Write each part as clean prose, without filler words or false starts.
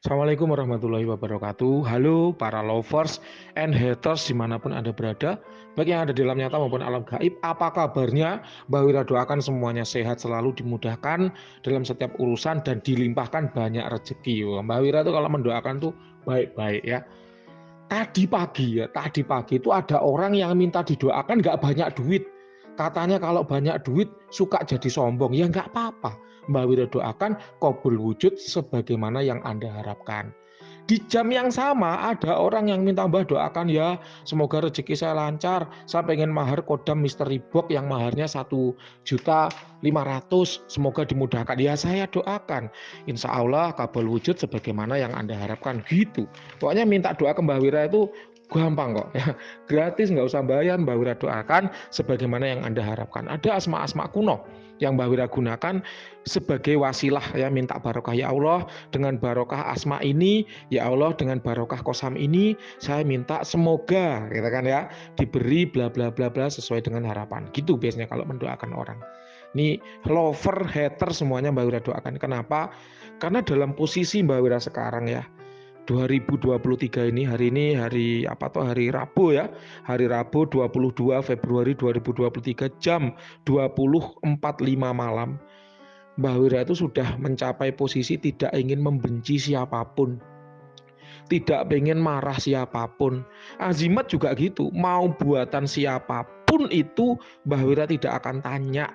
Assalamualaikum warahmatullahi wabarakatuh. Halo para lovers and haters dimanapun Anda berada, baik yang ada di alam nyata maupun alam gaib. Apa kabarnya? Mbak Wira doakan semuanya sehat, selalu dimudahkan dalam setiap urusan dan dilimpahkan banyak rezeki. Wah, Mbak Wira tuh kalau mendoakan tuh baik-baik ya. Tadi pagi itu ada orang yang minta didoakan nggak banyak duit. Katanya kalau banyak duit suka jadi sombong. Ya nggak apa-apa. Mbak Wira doakan qabul wujud sebagaimana yang Anda harapkan. Di jam yang sama ada orang yang minta Mbah doakan ya, semoga rezeki saya lancar. Saya pengen mahar kodam misteri box yang maharnya 1.500.000. Semoga dimudahkan. Ya saya doakan. Insya Allah kabul wujud sebagaimana yang Anda harapkan gitu. Pokoknya minta doa ke Mbah Wira itu gampang kok ya. Gratis, nggak usah bayar. Mbah Wira doakan sebagaimana yang Anda harapkan. Ada asma-asma kuno yang Mbah Wira gunakan sebagai wasilah ya, minta barokah ya Allah dengan barokah asma ini, ya Allah dengan barokah kosam ini saya minta semoga gitu kan ya, diberi bla bla bla bla sesuai dengan harapan. Gitu biasanya kalau mendoakan orang. Ini lover, hater semuanya Mbak Wira doakan. Kenapa? Karena dalam posisi Mbak Wira sekarang ya, 2023 ini hari apa tuh, hari Rabu ya. Hari Rabu 22 Februari 2023 jam 20.45 malam. Mbah Wira itu sudah mencapai posisi tidak ingin membenci siapapun, tidak pengen marah siapapun. Azimat juga gitu, mau buatan siapapun itu Mbah Wira tidak akan tanya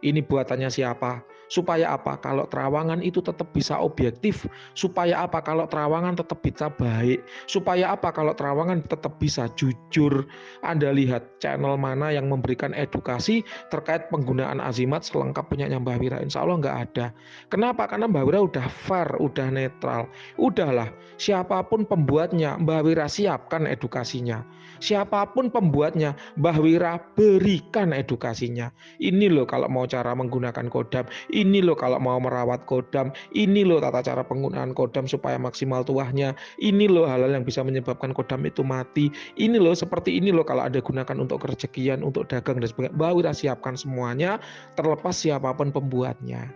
ini buatannya siapa. Supaya apa? Kalau terawangan itu tetap bisa objektif. Supaya apa? Kalau terawangan tetap bisa baik. Supaya apa? Kalau terawangan tetap bisa jujur. Anda lihat channel mana yang memberikan edukasi terkait penggunaan azimat selengkap punyanya Mbah Wira. Insya Allah nggak ada. Kenapa? Karena Mbah Wira udah fair, udah netral. Udahlah, siapapun pembuatnya, Mbah Wira siapkan edukasinya. Siapapun pembuatnya, Mbah Wira berikan edukasinya. Ini loh kalau mau cara menggunakan kodam, ini loh kalau mau merawat kodam, ini loh tata cara penggunaan kodam supaya maksimal tuahnya, ini loh hal-hal yang bisa menyebabkan kodam itu mati, ini loh seperti ini loh kalau Anda gunakan untuk rezekian, untuk dagang dan sebagainya. Mbah Wira siapkan semuanya terlepas siapapun pembuatnya.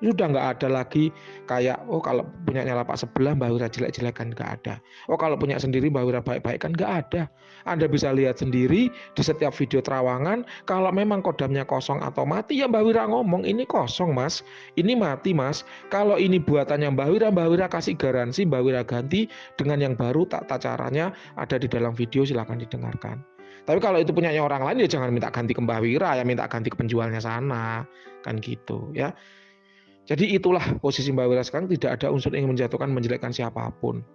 Ini udah nggak ada lagi kayak kalau punyanya lapak sebelah Mbah Wira jelek-jelekan, nggak ada. Kalau punya sendiri Mbah Wira baik-baik kan, nggak ada. Anda bisa lihat sendiri di setiap video terawangan, kalau memang kodamnya kosong atau mati ya Mbah Wira ngomong ini kosong mas, ini mati mas. Kalau ini buatannya Mbah Wira kasih garansi, Mbah Wira ganti dengan yang baru. Tata caranya ada di dalam video, silahkan didengarkan. Tapi kalau itu punyanya orang lain ya jangan minta ganti ke Mbah Wira, ya minta ganti ke penjualnya sana, kan gitu ya. Jadi itulah posisi Mbak Wira sekarang, tidak ada unsur yang menjatuhkan, menjelekkan siapapun.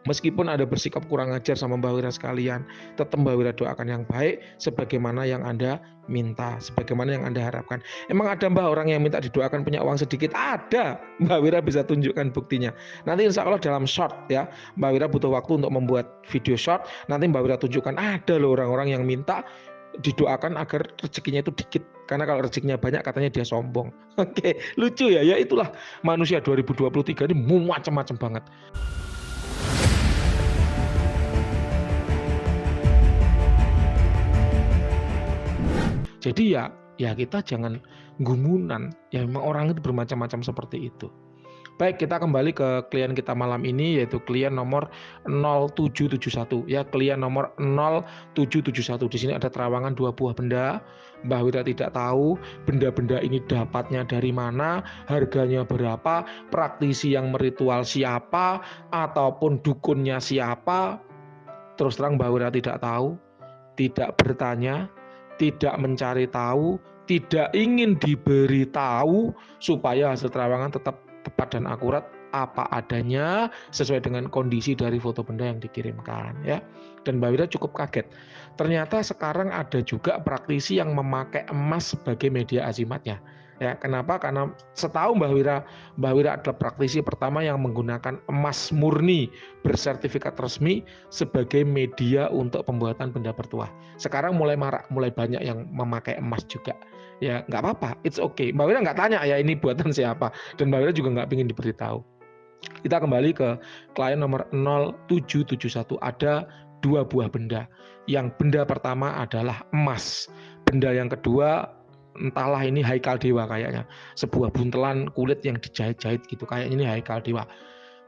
Meskipun ada bersikap kurang ajar sama Mbak Wira sekalian, tetap Mbak Wira doakan yang baik sebagaimana yang Anda minta, sebagaimana yang Anda harapkan. Emang ada Mbak orang yang minta didoakan punya uang sedikit? Ada. Mbak Wira bisa tunjukkan buktinya. Nanti insya Allah dalam short ya, Mbak Wira butuh waktu untuk membuat video short. Nanti Mbak Wira tunjukkan ada loh orang-orang yang minta didoakan agar rezekinya itu dikit, karena kalau rezekinya banyak katanya dia sombong. Oke, lucu ya. Ya itulah manusia 2023 ini macam-macam banget. Jadi ya kita jangan gumunan. Ya memang orang itu bermacam-macam seperti itu. Baik, kita kembali ke klien kita malam ini, yaitu klien nomor 0771 ya, klien nomor 0771. Di sini ada terawangan 2 buah benda. Mbah Wira tidak tahu benda-benda ini dapatnya dari mana, harganya berapa, praktisi yang meritual siapa, ataupun dukunnya siapa. Terus terang Mbah Wira tidak tahu, tidak bertanya, tidak mencari tahu, tidak ingin diberi tahu, supaya hasil terawangan tetap tepat dan akurat apa adanya sesuai dengan kondisi dari foto benda yang dikirimkan ya. Dan Mbak Wira cukup kaget. Ternyata sekarang ada juga praktisi yang memakai emas sebagai media azimatnya. Ya, kenapa? Karena setahu Mbak Wira adalah praktisi pertama yang menggunakan emas murni bersertifikat resmi sebagai media untuk pembuatan benda bertuah. Sekarang mulai marak, mulai banyak yang memakai emas juga. Ya nggak apa-apa, it's okay. Mbak Wira nggak tanya ya ini buatan siapa, dan Mbak Wira juga nggak ingin diberitahu. Kita kembali ke klien nomor 0771. Ada 2 buah benda. Yang benda pertama adalah emas. Benda yang kedua entahlah ini haikal dewa kayaknya. Sebuah buntelan kulit yang dijahit-jahit gitu. Kayaknya ini haikal dewa.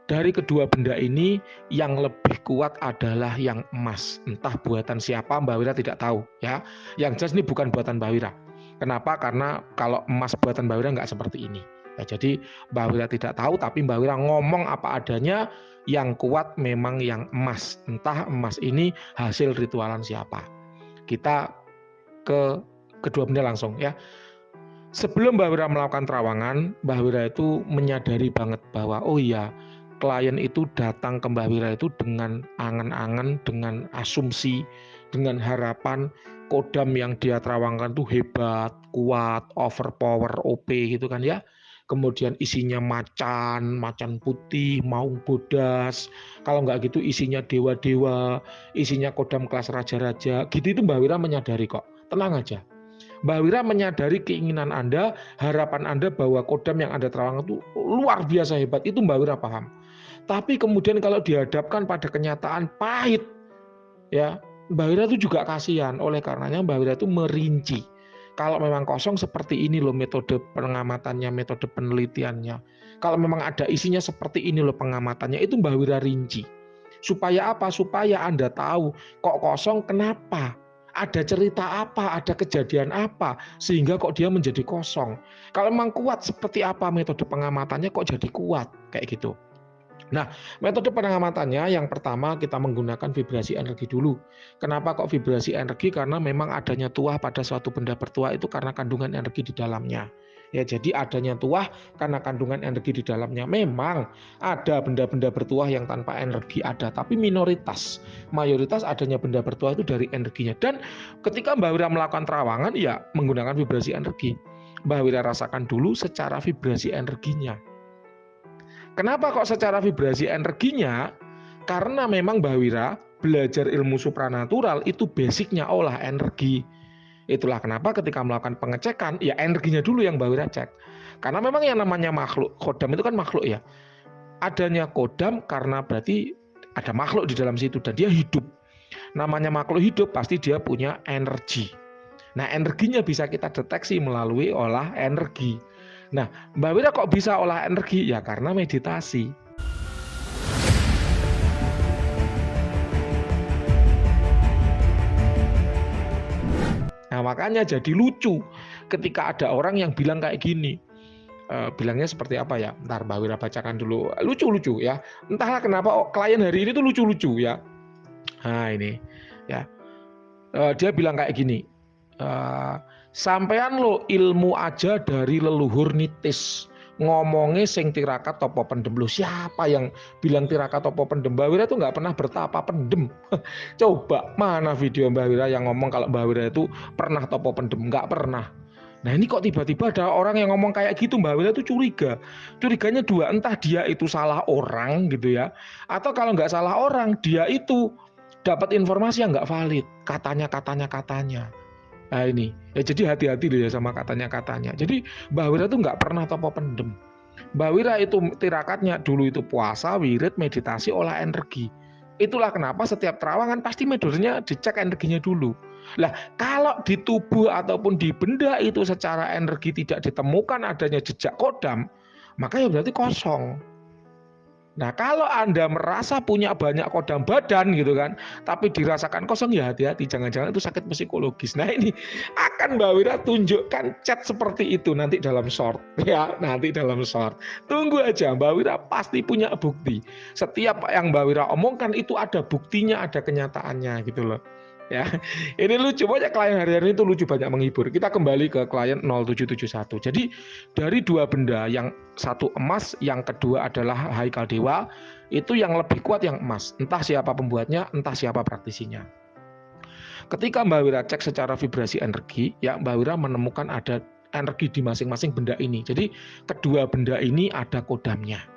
Dari kedua benda ini yang lebih kuat adalah yang emas. Entah buatan siapa Mbak Wira tidak tahu ya. Yang jelas ini bukan buatan Mbak Wira. Kenapa? Karena kalau emas buatan Mbak Wira nggak seperti ini. Ya, jadi Mbak Wira tidak tahu, tapi Mbak Wira ngomong apa adanya, yang kuat memang yang emas. Entah emas ini hasil ritualan siapa. Kita ke kedua benda langsung ya. Sebelum Mbak Wira melakukan terawangan, Mbak Wira itu menyadari banget bahwa oh iya, klien itu datang ke Mbak Wira itu dengan angan-angan, dengan asumsi, dengan harapan kodam yang dia terawangkan itu hebat, kuat, overpower, OP gitu kan ya. Kemudian isinya macan, macan putih, maung bodas. Kalau nggak gitu isinya dewa-dewa, isinya kodam kelas raja-raja. Gitu itu Mbak Wira menyadari kok. Tenang aja. Mbak Wira menyadari keinginan Anda, harapan Anda bahwa kodam yang Anda terawang itu luar biasa hebat. Itu Mbak Wira paham. Tapi kemudian kalau dihadapkan pada kenyataan pahit, ya Mbak Wira itu juga kasihan. Oleh karenanya Mbak Wira itu merinci. Kalau memang kosong seperti ini loh metode pengamatannya, metode penelitiannya. Kalau memang ada isinya seperti ini loh pengamatannya, itu Mbak Wira rinci. Supaya apa? Supaya Anda tahu kok kosong kenapa. Ada cerita apa, ada kejadian apa, sehingga kok dia menjadi kosong. Kalau memang kuat seperti apa metode pengamatannya kok jadi kuat, kayak gitu. Nah, metode pengamatannya yang pertama kita menggunakan vibrasi energi dulu. Kenapa kok vibrasi energi? Karena memang adanya tuah pada suatu benda bertuah itu karena kandungan energi di dalamnya. Ya, jadi adanya tuah karena kandungan energi di dalamnya. Memang ada benda-benda bertuah yang tanpa energi ada, tapi minoritas. Mayoritas adanya benda bertuah itu dari energinya. Dan ketika Mbak Wira melakukan terawangan, ya menggunakan vibrasi energi. Mbak Wira rasakan dulu secara vibrasi energinya. Kenapa kok secara vibrasi energinya? Karena memang Mbak Wira belajar ilmu supranatural itu basicnya olah energi. Itulah kenapa ketika melakukan pengecekan, ya energinya dulu yang Mbak Wira cek. Karena memang yang namanya makhluk, kodam itu kan makhluk ya. Adanya kodam karena berarti ada makhluk di dalam situ dan dia hidup. Namanya makhluk hidup pasti dia punya energi. Nah, energinya bisa kita deteksi melalui olah energi. Nah, Mbak Wira kok bisa olah energi? Ya karena meditasi. Nah, makanya jadi lucu ketika ada orang yang bilang kayak gini. Bilangnya seperti apa ya? Ntar Mbak Wira bacakan dulu. Lucu-lucu ya. Entahlah kenapa klien hari ini tuh lucu-lucu ya. Nah, ini ya. Dia bilang kayak gini. Sampean lo ilmu aja dari leluhur nitis. Ngomongnya sing tirakat topo pendem. Lo siapa yang bilang tirakat topo pendem? Mbak Wira itu nggak pernah bertapa pendem. Coba mana video Mbak Wira yang ngomong kalau Mbak Wira itu pernah topo pendem? Nggak pernah. Nah ini kok tiba-tiba ada orang yang ngomong kayak gitu, Mbak Wira itu curiga. Curiganya dua, entah dia itu salah orang gitu ya, atau kalau nggak salah orang, dia itu dapat informasi yang nggak valid. Katanya. Nah ini, ya jadi hati-hati deh sama katanya. Jadi Mbak Wira itu nggak pernah topo pendem. Mbak Wira itu tirakatnya dulu itu puasa, wirid, meditasi, olah energi. Itulah kenapa setiap terawangan pasti metodenya dicek energinya dulu. Lah kalau di tubuh ataupun di benda itu secara energi tidak ditemukan adanya jejak kodam, maka ya berarti kosong. Nah kalau Anda merasa punya banyak kodam badan gitu kan, tapi dirasakan kosong, ya hati-hati, jangan-jangan itu sakit psikologis. Nah ini akan Mbak Wira tunjukkan chat seperti itu nanti dalam short ya, nanti dalam short. Tunggu aja, Mbak Wira pasti punya bukti. Setiap yang Mbak Wira omongkan itu ada buktinya, ada kenyataannya gitu loh. Ya, ini lucu, banyak klien hari-hari itu lucu, banyak menghibur. Kita kembali ke klien 0771. Jadi dari dua benda, yang satu emas, yang kedua adalah haikal dewa, itu yang lebih kuat yang emas. Entah siapa pembuatnya, entah siapa praktisinya. Ketika Mbak Wira cek secara vibrasi energi, ya Mbak Wira menemukan ada energi di masing-masing benda ini. Jadi kedua benda ini ada kodamnya.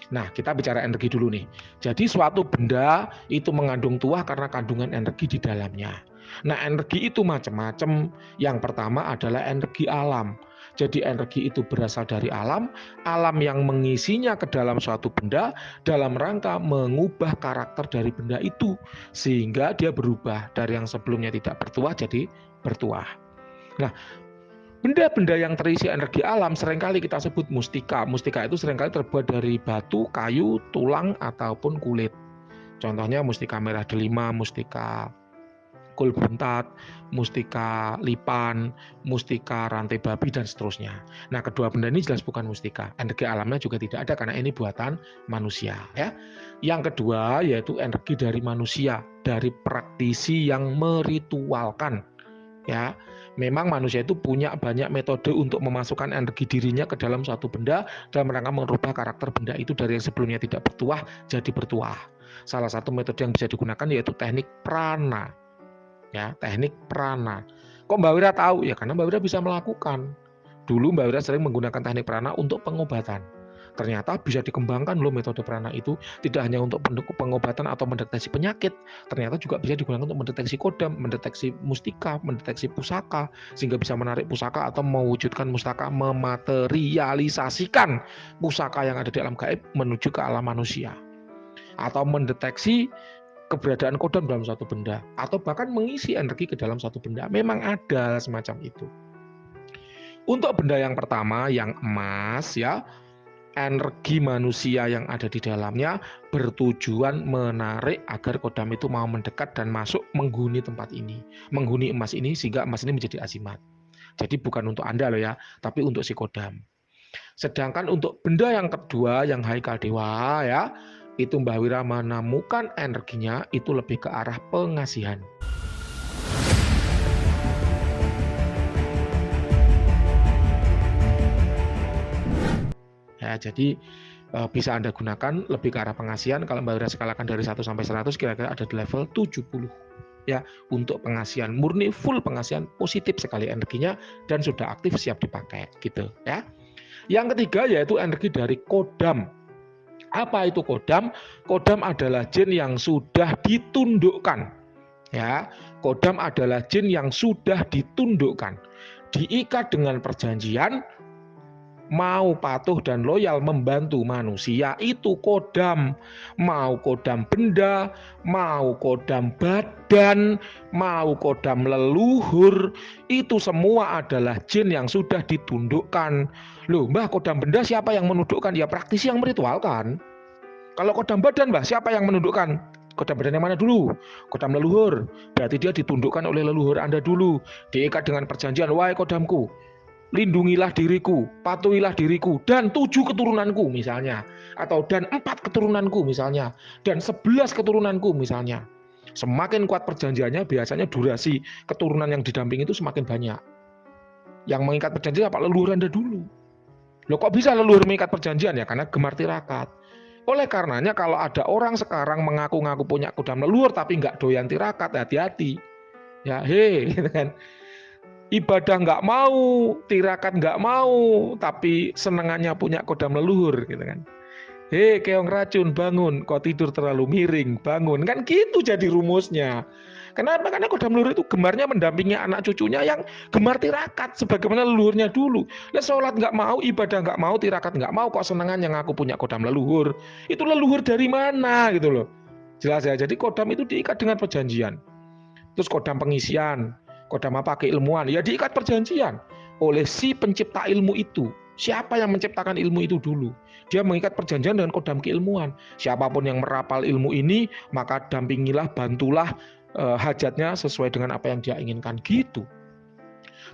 Nah, kita bicara energi dulu nih. Jadi suatu benda itu mengandung tuah karena kandungan energi di dalamnya. Nah, energi itu macam-macam. Yang pertama adalah energi alam. Jadi energi itu berasal dari alam yang mengisinya ke dalam suatu benda dalam rangka mengubah karakter dari benda itu sehingga dia berubah dari yang sebelumnya tidak bertuah jadi bertuah. Nah, Benda-benda yang terisi energi alam seringkali kita sebut mustika. Mustika itu seringkali terbuat dari batu, kayu, tulang, ataupun kulit. Contohnya mustika merah delima, mustika kul buntat, mustika lipan, mustika rantai babi, dan seterusnya. Nah, kedua benda ini jelas bukan mustika. Energi alamnya juga tidak ada karena ini buatan manusia. Ya. Yang kedua yaitu energi dari manusia, dari praktisi yang meritualkan. Ya, memang manusia itu punya banyak metode untuk memasukkan energi dirinya ke dalam suatu benda dalam rangka merubah karakter benda itu dari yang sebelumnya tidak bertuah jadi bertuah. Salah satu metode yang bisa digunakan yaitu teknik prana. Ya, teknik prana. Kok Mbak Wira tahu? Ya karena Mbak Wira bisa melakukan. Dulu Mbak Wira sering menggunakan teknik prana untuk pengobatan. Ternyata bisa dikembangkan loh metode prana itu, tidak hanya untuk pengobatan atau mendeteksi penyakit, ternyata juga bisa digunakan untuk mendeteksi kodam, mendeteksi mustika, mendeteksi pusaka, sehingga bisa menarik pusaka atau mewujudkan mustika, mematerialisasikan pusaka yang ada di alam gaib menuju ke alam manusia. Atau mendeteksi keberadaan kodam dalam suatu benda, atau bahkan mengisi energi ke dalam suatu benda. Memang ada semacam itu. Untuk benda yang pertama, yang emas, ya, energi manusia yang ada di dalamnya bertujuan menarik agar kodam itu mau mendekat dan masuk menghuni tempat ini, menghuni emas ini, sehingga emas ini menjadi azimat. Jadi bukan untuk Anda loh ya, tapi untuk si kodam. Sedangkan untuk benda yang kedua, yang haikal dewa, ya, itu Mbak Wira menemukan energinya itu lebih ke arah pengasihan. Ya, jadi bisa Anda gunakan lebih ke arah pengasihan. Kalau Mbak Wira skalakan dari 1 sampai 100 kira-kira ada di level 70. Ya, untuk pengasihan murni, full pengasihan, positif sekali energinya dan sudah aktif siap dipakai gitu ya. Yang ketiga yaitu energi dari kodam. Apa itu kodam? Kodam adalah jin yang sudah ditundukkan. Ya, kodam adalah jin yang sudah ditundukkan, diikat dengan perjanjian, mau patuh dan loyal membantu manusia, itu kodam. Mau kodam benda, mau kodam badan, mau kodam leluhur, itu semua adalah jin yang sudah ditundukkan. Loh Mbah, kodam benda siapa yang menundukkan? Ya praktisi yang meritualkan. Kalau kodam badan Mbah, siapa yang menundukkan? Kodam badan yang mana dulu? Kodam leluhur. Berarti dia ditundukkan oleh leluhur Anda dulu, diikat dengan perjanjian, wahai kodamku, lindungilah diriku, patuhilah diriku, dan 7 keturunanku misalnya, atau dan 4 keturunanku misalnya, dan 11 keturunanku misalnya. Semakin kuat perjanjiannya, biasanya durasi keturunan yang didampingi itu semakin banyak. Yang mengikat perjanjian apa? Leluhur Anda dulu. Loh kok bisa leluhur mengikat perjanjian? Ya karena gemar tirakat. Oleh karenanya kalau ada orang sekarang mengaku-ngaku punya kodam leluhur tapi nggak doyan tirakat, hati-hati. Ya gitu kan. Ibadah nggak mau, tirakat nggak mau, tapi senengannya punya kodam leluhur gitu kan. Keong racun, bangun, kau tidur terlalu miring, bangun. Kan gitu jadi rumusnya. Kenapa? Karena kodam leluhur itu gemarnya mendampingi anak cucunya yang gemar tirakat sebagaimana leluhurnya dulu. Lah sholat nggak mau, ibadah nggak mau, tirakat nggak mau, kok senengan yang aku punya kodam leluhur. Itu leluhur dari mana gitu loh. Jelas ya, jadi kodam itu diikat dengan perjanjian. Terus kodam pengisian, kodam apa? Keilmuan, ya diikat perjanjian oleh si pencipta ilmu itu. Siapa yang menciptakan ilmu itu dulu? Dia mengikat perjanjian dengan kodam keilmuan. Siapapun yang merapal ilmu ini, maka dampingilah, bantulah hajatnya sesuai dengan apa yang dia inginkan gitu.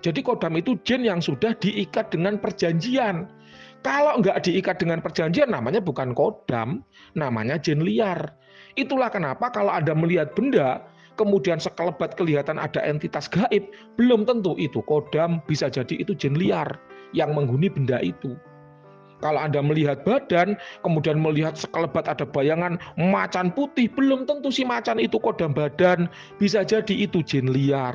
Jadi kodam itu jin yang sudah diikat dengan perjanjian. Kalau nggak diikat dengan perjanjian, namanya bukan kodam, namanya jin liar. Itulah kenapa kalau Anda melihat benda, kemudian sekelebat kelihatan ada entitas gaib, belum tentu itu kodam, bisa jadi itu jin liar yang menghuni benda itu. Kalau Anda melihat badan, kemudian melihat sekelebat ada bayangan macan putih, belum tentu si macan itu kodam badan, bisa jadi itu jin liar.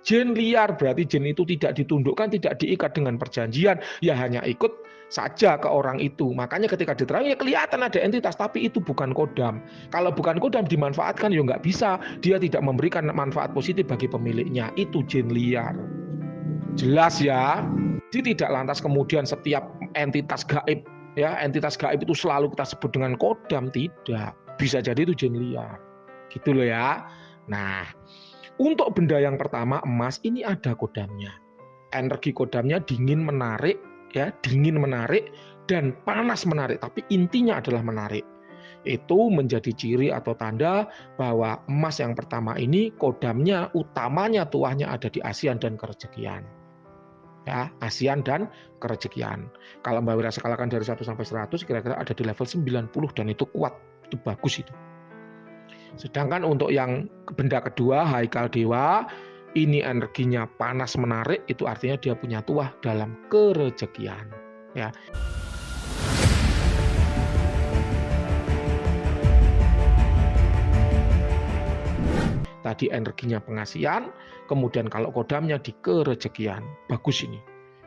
Jin liar berarti jin itu tidak ditundukkan, tidak diikat dengan perjanjian, ya hanya ikut saja ke orang itu. Makanya ketika diterangi ya kelihatan ada entitas, tapi itu bukan kodam. Kalau bukan kodam dimanfaatkan ya nggak bisa, dia tidak memberikan manfaat positif bagi pemiliknya. Itu jin liar. Jelas ya. Jadi tidak lantas kemudian setiap entitas gaib, ya entitas gaib itu selalu kita sebut dengan kodam, tidak. Bisa jadi itu jin liar. Gitu loh ya. Nah, untuk benda yang pertama emas ini ada kodamnya. Energi kodamnya dingin menarik, ya, dingin menarik dan panas menarik, tapi intinya adalah menarik. Itu menjadi ciri atau tanda bahwa emas yang pertama ini kodamnya utamanya tuahnya ada di ASEAN dan kerejekian. Ya, ASEAN dan kerejekian. Kalau Mbak Wira skalakan dari 1 sampai 100 kira-kira ada di level 90 dan itu kuat, itu bagus itu. Sedangkan untuk yang benda kedua, haikal dewa, ini energinya panas menarik, itu artinya dia punya tuah dalam kerejekian. Ya. Tadi energinya pengasihan, kemudian kalau kodamnya di kerejekian, bagus ini.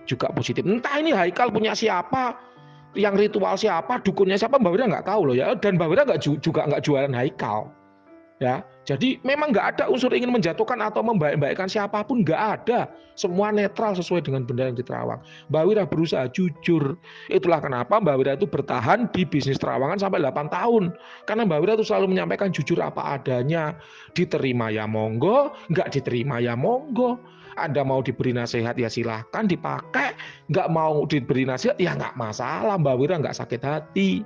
Juga positif. Entah ini haikal punya siapa, yang ritual siapa, dukunnya siapa, Mbak Wira nggak tahu loh ya. Dan Mbak Wira juga nggak jualan haikal. Ya, jadi memang nggak ada unsur ingin menjatuhkan atau membaik-baikkan siapapun, nggak ada. Semua netral sesuai dengan benda yang diterawang. Mbak Wira berusaha jujur. Itulah kenapa Mbak Wira itu bertahan di bisnis terawangan sampai 8 tahun. Karena Mbak Wira itu selalu menyampaikan jujur apa adanya. Diterima ya monggo, nggak diterima ya monggo. Anda mau diberi nasihat ya silahkan dipakai, nggak mau diberi nasihat ya nggak masalah. Mbak Wira nggak sakit hati.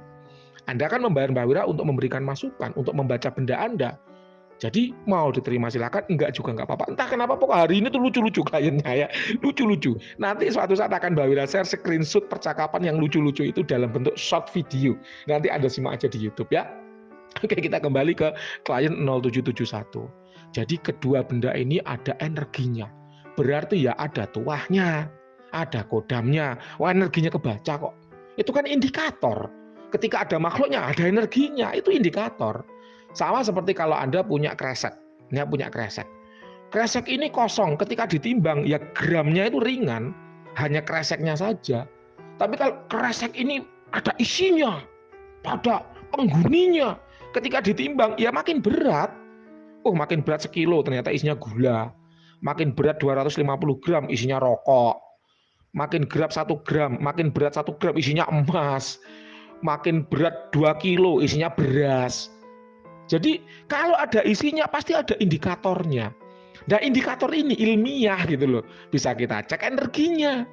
Anda kan membayar Mbak Wira untuk memberikan masukan, untuk membaca benda Anda. Jadi mau diterima silakan, enggak juga enggak apa-apa. Entah kenapa pokok hari ini tuh lucu-lucu kliennya ya, lucu-lucu. Nanti suatu saat akan Mbak Wira share screenshot percakapan yang lucu-lucu itu dalam bentuk short video. Nanti Anda simak aja di YouTube ya. Oke, kita kembali ke klien 0771. Jadi kedua benda ini ada energinya. Berarti ya ada tuahnya, ada kodamnya. Wah, energinya kebaca kok. Itu kan indikator. Ketika ada makhluknya, ada energinya, itu indikator. Sama seperti kalau Anda punya kresek. Anda punya kresek. Kresek ini kosong, ketika ditimbang, ya gramnya itu ringan, hanya kreseknya saja. Tapi kalau kresek ini ada isinya, ada penghuninya, ketika ditimbang, ya makin berat. Oh, makin berat sekilo, ternyata isinya gula. Makin berat 250 gram, isinya rokok. Makin berat 1 gram, isinya emas. Makin berat 2 kilo, isinya beras. Jadi kalau ada isinya pasti ada indikatornya. Nah, indikator ini ilmiah gitu loh. Bisa kita cek energinya.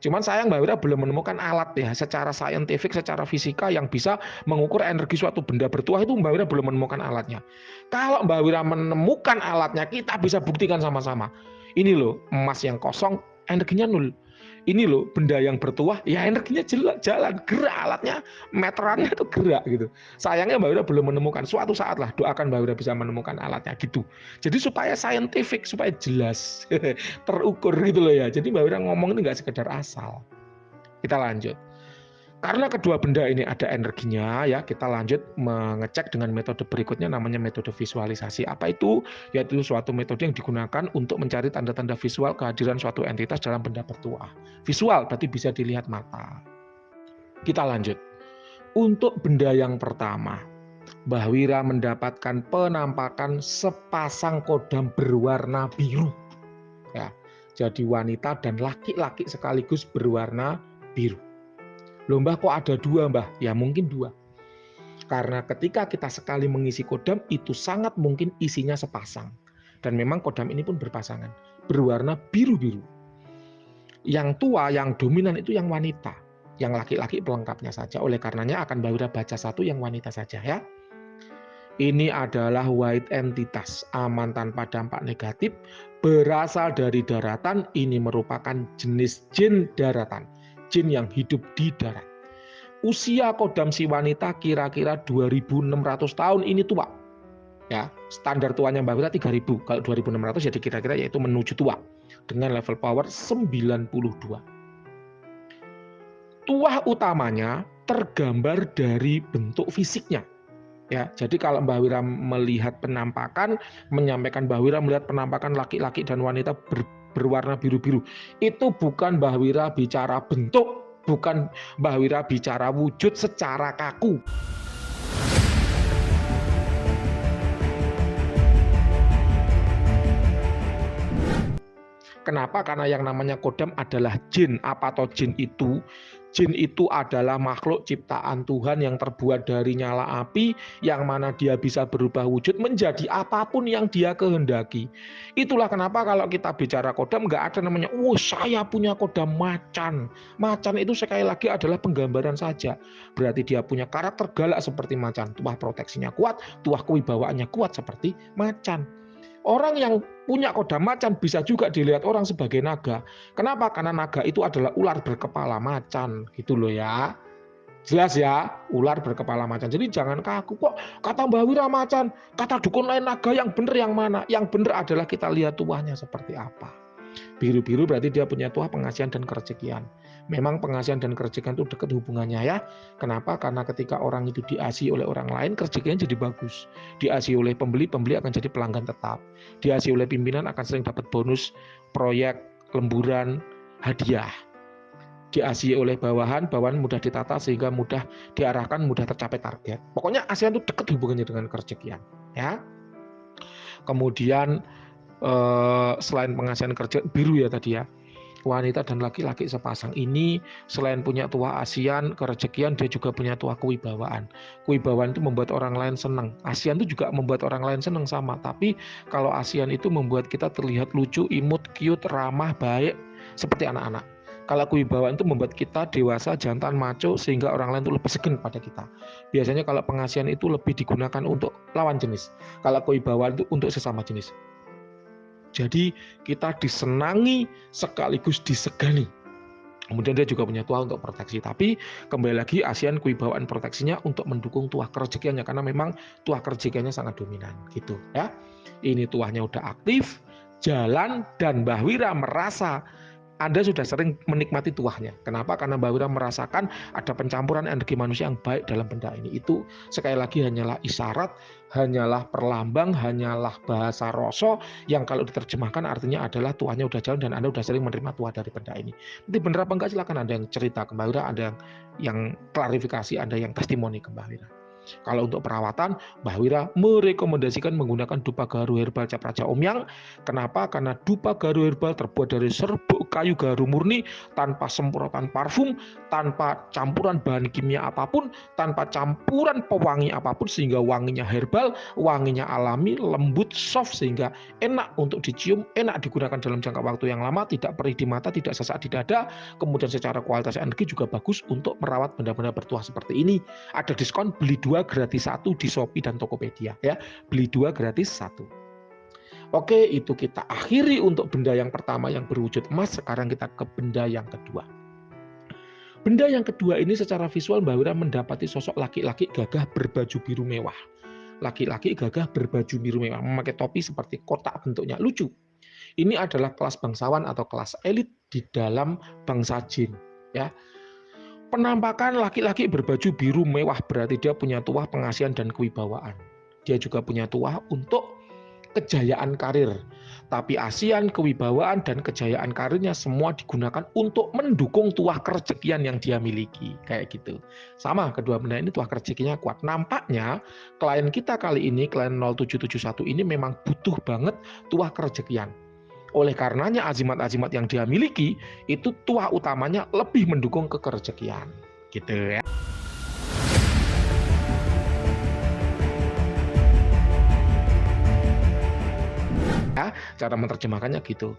Cuman sayang Mbak Wira belum menemukan alat ya secara saintifik, secara fisika yang bisa mengukur energi suatu benda bertuah, itu Mbak Wira belum menemukan alatnya. Kalau Mbak Wira menemukan alatnya, kita bisa buktikan sama-sama. Ini loh, emas yang kosong energinya 0. Ini loh, benda yang bertuah ya energinya jalan, gerak alatnya, meterannya itu gerak gitu. Sayangnya Mbak Wira belum menemukan. Suatu saat lah, doakan Mbak Wira bisa menemukan alatnya gitu. Jadi supaya saintifik, supaya jelas, terukur gitu loh ya. Jadi Mbak Wira ngomong ini nggak sekedar asal. Kita lanjut. Karena kedua benda ini ada energinya, ya kita lanjut mengecek dengan metode berikutnya, namanya metode visualisasi. Apa itu? Yaitu suatu metode yang digunakan untuk mencari tanda-tanda visual kehadiran suatu entitas dalam benda bertuah. Visual berarti bisa dilihat mata. Kita lanjut. Untuk benda yang pertama, Mbah Wira mendapatkan penampakan sepasang kodam berwarna biru. Ya, jadi wanita dan laki-laki sekaligus berwarna biru. Loh Mbah, kok ada 2 Mbah? Ya mungkin 2. Karena ketika kita sekali mengisi kodam, itu sangat mungkin isinya sepasang. Dan memang kodam ini pun berpasangan. Berwarna biru-biru. Yang tua, yang dominan itu yang wanita. Yang laki-laki pelengkapnya saja. Oleh karenanya akan Mbah Wira baca satu yang wanita saja ya. Ini adalah white entitas, aman tanpa dampak negatif, berasal dari daratan. Ini merupakan jenis jin daratan. Jin yang hidup di darat. Usia kodam si wanita kira-kira 2600 tahun, ini tua. Ya, standar tuanya Mbak Wira 3000. Kalau 2600 jadi kira-kira yaitu menuju tua dengan level power 92. Tuah utamanya tergambar dari bentuk fisiknya. Ya, jadi kalau Mbak Wira melihat penampakan, menyampaikan Mbak Wira melihat penampakan laki-laki dan wanita berwarna biru-biru. Itu bukan Mbah Wira bicara bentuk, bukan Mbah Wira bicara wujud secara kaku. Kenapa? Karena yang namanya kodam adalah jin. Apa toh jin itu? Jin itu adalah makhluk ciptaan Tuhan yang terbuat dari nyala api, yang mana dia bisa berubah wujud menjadi apapun yang dia kehendaki. Itulah kenapa kalau kita bicara kodam nggak ada namanya, saya punya kodam macan. Macan itu sekali lagi adalah penggambaran saja. Berarti dia punya karakter galak seperti macan, tuah proteksinya kuat, tuah kewibawaannya kuat seperti macan. Orang yang punya kodam macan bisa juga dilihat orang sebagai naga. Kenapa? Karena naga itu adalah ular berkepala macan, gitu loh ya. Jelas ya, ular berkepala macan. Jadi jangan kaku, kok kata Mbak Wira macan, kata dukun lain naga, yang benar yang mana? Yang benar adalah kita lihat tuahnya seperti apa. Biru-biru berarti dia punya tuah pengasihan dan kerejekian. Memang pengasihan dan kerejekian itu dekat hubungannya ya. Kenapa? Karena ketika orang itu diasihi oleh orang lain, kerejekiannya jadi bagus. Diasihi oleh pembeli, pembeli akan jadi pelanggan tetap. Diasihi oleh pimpinan akan sering dapat bonus, proyek, lemburan, hadiah. Diasihi oleh bawahan, bawahan mudah ditata sehingga mudah diarahkan, mudah tercapai target. Pokoknya asihan itu dekat hubungannya dengan kerejekian. Ya. Kemudian selain pengasihan kerja biru ya tadi ya, wanita dan laki-laki sepasang ini selain punya tuah asian kerejekian, dia juga punya tuah kewibawaan. Kewibawaan itu membuat orang lain senang. Asian itu juga membuat orang lain senang sama, tapi kalau asian itu membuat kita terlihat lucu, imut, cute, ramah, baik seperti anak-anak. Kalau kewibawaan itu membuat kita dewasa, jantan, maco, sehingga orang lain itu lebih segan pada kita. Biasanya kalau pengasihan itu lebih digunakan untuk lawan jenis, kalau kewibawaan itu untuk sesama jenis. Jadi kita disenangi sekaligus disegani. Kemudian dia juga punya tuah untuk proteksi. Tapi kembali lagi asian kewibawaan proteksinya untuk mendukung tuah kerejekiannya, karena memang tuah kerejekiannya sangat dominan gitu ya. Ini tuahnya udah aktif, jalan, dan Mbah Wira merasa Anda sudah sering menikmati tuahnya. Kenapa? Karena Mbak Wira merasakan ada pencampuran energi manusia yang baik dalam benda ini. Itu sekali lagi hanyalah isyarat, hanyalah perlambang, hanyalah bahasa rasa yang kalau diterjemahkan artinya adalah tuahnya udah jalan dan Anda udah sering menerima tuah dari benda ini. Nanti benar apa enggak silakan Anda yang cerita ke Mbak Wira, ada yang klarifikasi, ada yang testimoni ke Mbak Wira. Kalau untuk perawatan, Mbah Wira merekomendasikan menggunakan dupa garu herbal cap Raja Omyang. Kenapa? Karena dupa garu herbal terbuat dari serbuk kayu garu murni, tanpa semprotan parfum, tanpa campuran bahan kimia apapun, tanpa campuran pewangi apapun, sehingga wanginya herbal, wanginya alami, lembut, soft, sehingga enak untuk dicium, enak digunakan dalam jangka waktu yang lama, tidak perih di mata, tidak sesak di dada. Kemudian secara kualitas energi juga bagus untuk merawat benda-benda bertuah seperti ini. Ada diskon beli 2 gratis 1 di Shopee dan Tokopedia ya. Beli 2 gratis 1. Oke, itu kita akhiri untuk benda yang pertama yang berwujud emas. Sekarang kita ke benda yang kedua. Benda yang kedua ini secara visual Mbak Wira mendapati sosok laki-laki gagah berbaju biru mewah. Laki-laki gagah berbaju biru mewah, memakai topi seperti kotak, bentuknya lucu. Ini adalah kelas bangsawan atau kelas elit di dalam bangsa jin ya. Penampakan laki-laki berbaju biru mewah berarti dia punya tuah pengasihan dan kewibawaan. Dia juga punya tuah untuk kejayaan karir. Tapi asian, kewibawaan, dan kejayaan karirnya semua digunakan untuk mendukung tuah kerejekian yang dia miliki. Kayak gitu. Sama, kedua benda ini tuah kerejekinya kuat. Nampaknya klien kita kali ini, klien 0771 ini memang butuh banget tuah kerejekian. Oleh karenanya azimat-azimat yang dia miliki itu tuah utamanya lebih mendukung ke kerejekian. Gitu ya. Cara menerjemahkannya gitu.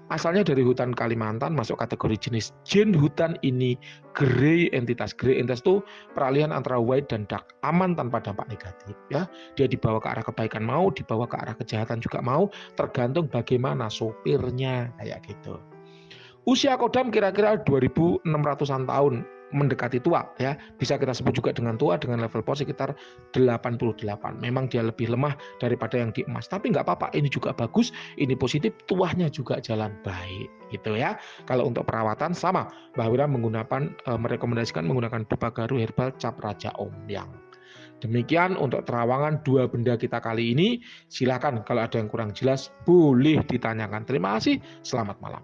Asalnya dari hutan Kalimantan, masuk kategori jenis jin hutan ini grey entitas. Grey entitas itu peralihan antara white dan dark, aman tanpa dampak negatif ya. Dia dibawa ke arah kebaikan mau, dibawa ke arah kejahatan juga mau, tergantung bagaimana sopirnya kayak gitu. Usia kodam kira-kira 2600-an tahun, mendekati tua ya. Bisa kita sebut juga dengan tua dengan level power sekitar 88. Memang dia lebih lemah daripada yang di emas, tapi nggak apa-apa, ini juga bagus, ini positif, tuahnya juga jalan baik gitu ya. Kalau untuk perawatan sama, Mbah Wira merekomendasikan menggunakan dupa garu herbal cap Raja Omyang. Demikian untuk terawangan 2 benda kita kali ini. Silakan kalau ada yang kurang jelas boleh ditanyakan. Terima kasih, selamat malam.